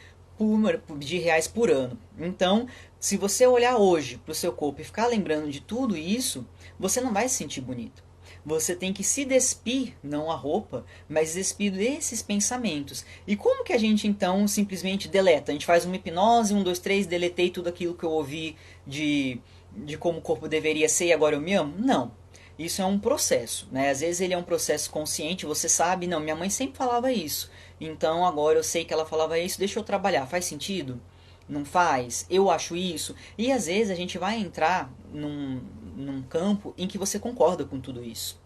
de reais por ano. Então, se você olhar hoje para o seu corpo e ficar lembrando de tudo isso, você não vai se sentir bonito. Você tem que se despir, não a roupa, mas despir desses pensamentos. E como que a gente então simplesmente deleta? A gente faz uma hipnose, 1, 2, 3, deletei tudo aquilo que eu ouvi de como o corpo deveria ser e agora eu me amo? Não. Isso é um processo, né? Às vezes ele é um processo consciente, você sabe, não, minha mãe sempre falava isso. Então agora eu sei que ela falava isso, deixa eu trabalhar. Faz sentido? Não faz? Eu acho isso. E às vezes a gente vai entrar num campo em que você concorda com tudo isso.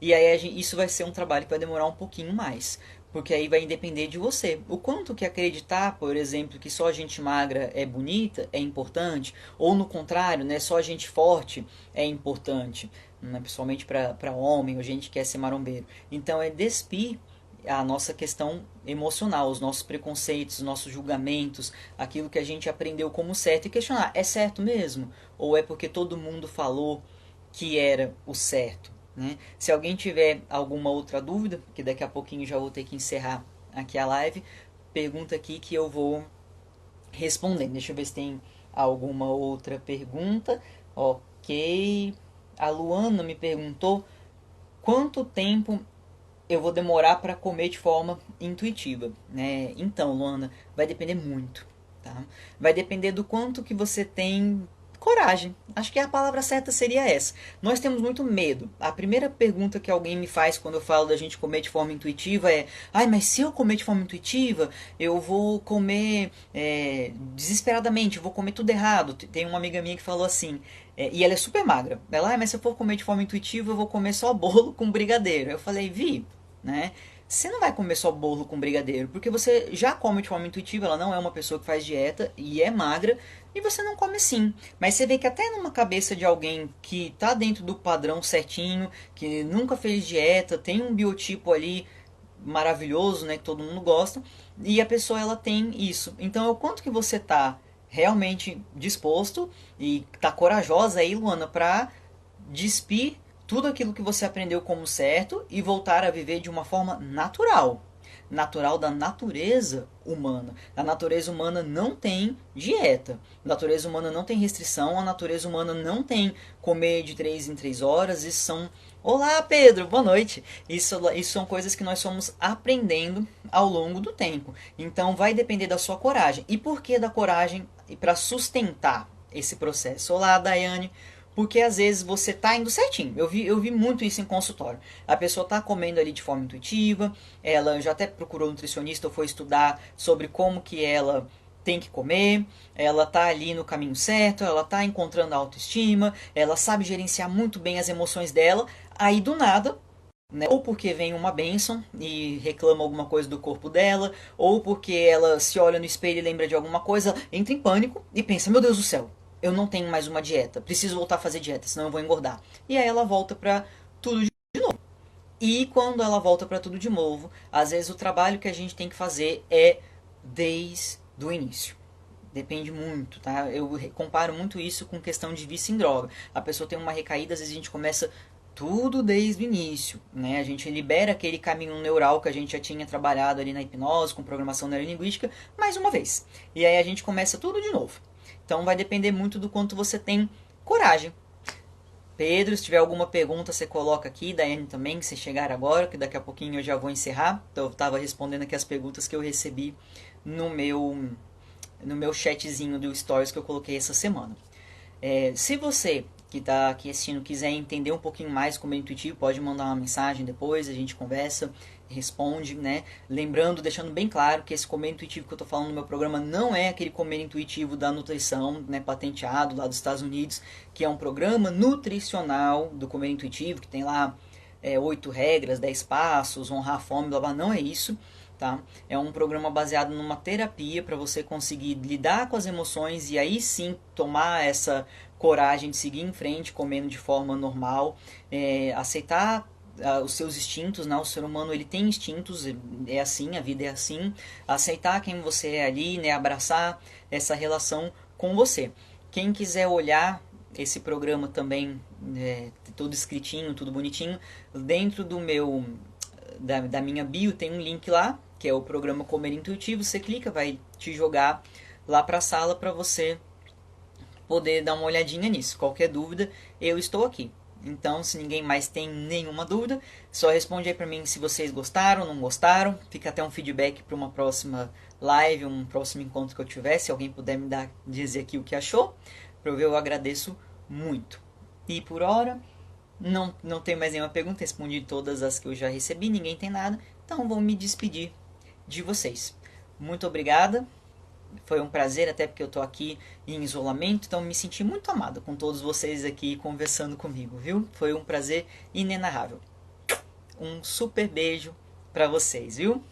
E aí isso vai ser um trabalho que vai demorar um pouquinho mais. Porque aí vai depender de você. O quanto que acreditar, por exemplo, que só gente magra é bonita é importante. Ou no contrário, né, só gente forte é importante. Né, principalmente para homem ou gente que quer ser marombeiro. Então é despir a nossa questão emocional, os nossos preconceitos, os nossos julgamentos, aquilo que a gente aprendeu como certo e questionar, é certo mesmo? Ou é porque todo mundo falou que era o certo? Né? Se alguém tiver alguma outra dúvida, que daqui a pouquinho já vou ter que encerrar aqui a live, pergunta aqui que eu vou respondendo. Deixa eu ver se tem alguma outra pergunta. Ok. A Luana me perguntou quanto tempo eu vou demorar para comer de forma intuitiva, né? Então, Luana, vai depender muito, tá? Vai depender do quanto que você tem coragem. Acho que a palavra certa seria essa. Nós temos muito medo. A primeira pergunta que alguém me faz quando eu falo da gente comer de forma intuitiva é: ai, mas se eu comer de forma intuitiva, eu vou comer desesperadamente, eu vou comer tudo errado. Tem uma amiga minha que falou assim, e ela é super magra. Ela, mas se eu for comer de forma intuitiva, eu vou comer só bolo com brigadeiro. Eu falei, Vi, né? Você não vai comer só bolo com brigadeiro, porque você já come de forma intuitiva, ela não é uma pessoa que faz dieta e é magra, e você não come sim. Mas você vê que até numa cabeça de alguém que tá dentro do padrão certinho, que nunca fez dieta, tem um biotipo ali maravilhoso, né, que todo mundo gosta, e a pessoa ela tem isso. Então, o quanto que você tá realmente disposto e tá corajosa aí, Luana, pra despir tudo aquilo que você aprendeu como certo e voltar a viver de uma forma natural. Natural da natureza humana. A natureza humana não tem dieta. A natureza humana não tem restrição. A natureza humana não tem comer de 3 em 3 horas. Isso são... Olá, Pedro, boa noite. Isso são coisas que nós somos aprendendo ao longo do tempo. Então vai depender da sua coragem. E por que da coragem para sustentar esse processo? Olá, Daiane. Porque às vezes você tá indo certinho. Eu vi muito isso em consultório. A pessoa tá comendo ali de forma intuitiva, ela já até procurou um nutricionista ou foi estudar sobre como que ela tem que comer, ela tá ali no caminho certo, ela tá encontrando a autoestima, ela sabe gerenciar muito bem as emoções dela, aí do nada, né, ou porque vem uma bênção e reclama alguma coisa do corpo dela, ou porque ela se olha no espelho e lembra de alguma coisa, entra em pânico e pensa, meu Deus do céu, eu não tenho mais uma dieta, preciso voltar a fazer dieta, senão eu vou engordar. E aí ela volta pra tudo de novo. E quando ela volta pra tudo de novo, às vezes o trabalho que a gente tem que fazer é desde o início. Depende muito, tá? Eu comparo muito isso com questão de vício em droga. A pessoa tem uma recaída, às vezes a gente começa tudo desde o início, né? A gente libera aquele caminho neural que a gente já tinha trabalhado ali na hipnose, com programação neurolinguística, mais uma vez. E aí a gente começa tudo de novo. Então vai depender muito do quanto você tem coragem. Pedro, se tiver alguma pergunta, você coloca aqui. Daiane também, que você chegar agora, que daqui a pouquinho eu já vou encerrar. Então eu estava respondendo aqui as perguntas que eu recebi no meu chatzinho do Stories que eu coloquei essa semana. Se você que está aqui assistindo quiser entender um pouquinho mais como é intuitivo, pode mandar uma mensagem depois, a gente conversa, responde, né? Lembrando, deixando bem claro que esse comer intuitivo que eu estou falando no meu programa não é aquele comer intuitivo da nutrição, né, patenteado lá dos Estados Unidos, que é um programa nutricional do comer intuitivo, que tem lá 8 regras, 10 passos, honrar a fome, blá blá, não é isso. Tá? É um programa baseado numa terapia para você conseguir lidar com as emoções e aí sim tomar essa coragem de seguir em frente comendo de forma normal, aceitar os seus instintos, né? O ser humano ele tem instintos, é assim, a vida é assim, aceitar quem você é ali, né? Abraçar essa relação com você. Quem quiser olhar esse programa também, todo escritinho, tudo bonitinho, dentro do meu da minha bio tem um link lá, que é o programa Comer Intuitivo. Você clica, vai te jogar lá para a sala para você poder dar uma olhadinha nisso. Qualquer dúvida, eu estou aqui. Então, se ninguém mais tem nenhuma dúvida, só responde aí para mim se vocês gostaram, não gostaram. Fica até um feedback para uma próxima live, um próximo encontro que eu tiver. Se alguém puder me dizer aqui o que achou, para eu ver, eu agradeço muito. E por hora, não tem mais nenhuma pergunta, respondi todas as que eu já recebi, ninguém tem nada, então vou me despedir de vocês. Muito obrigada, foi um prazer, até porque eu tô aqui em isolamento, então me senti muito amado com todos vocês aqui conversando comigo, viu? Foi um prazer inenarrável. Um super beijo para vocês, viu?